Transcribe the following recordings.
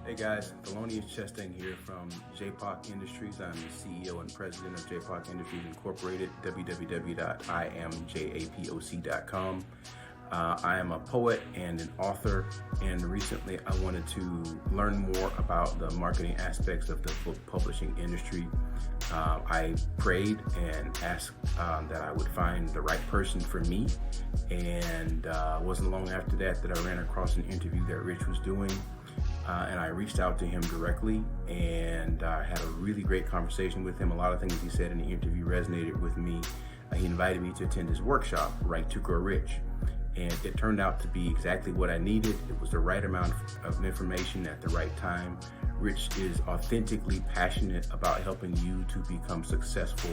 Hey guys, Thelonius Chestang here from JPOC Industries. I'm the CEO and president of JPOC Industries Incorporated, www.imjapoc.com. I am a poet and an author, and recently I wanted to learn more about the marketing aspects of the book publishing industry. I prayed and asked that I would find the right person for me, and wasn't long after that I ran across an interview that Rich was doing. And I reached out to him directly and had a really great conversation with him. A lot of things he said in the interview resonated with me. He invited me to attend his workshop, Write to Grow Rich. And it turned out to be exactly what I needed. It was the right amount of information at the right time. Rich is authentically passionate about helping you to become successful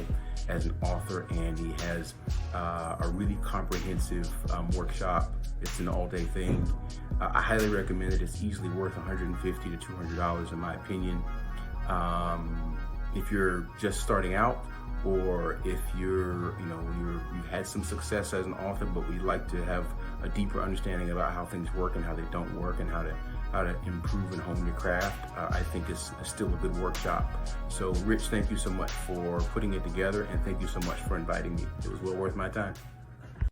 as an author, and he has a really comprehensive workshop. It's an all-day thing. I highly recommend it. It's easily worth $150 to $200 in my opinion. If you're just starting out, or if you've had some success as an author, but we'd like to have a deeper understanding about how things work and how they don't work, and how to improve and hone your craft, I think it's still a good workshop. So Rich, thank you so much for putting it together, and thank you so much for inviting me. It was well worth my time.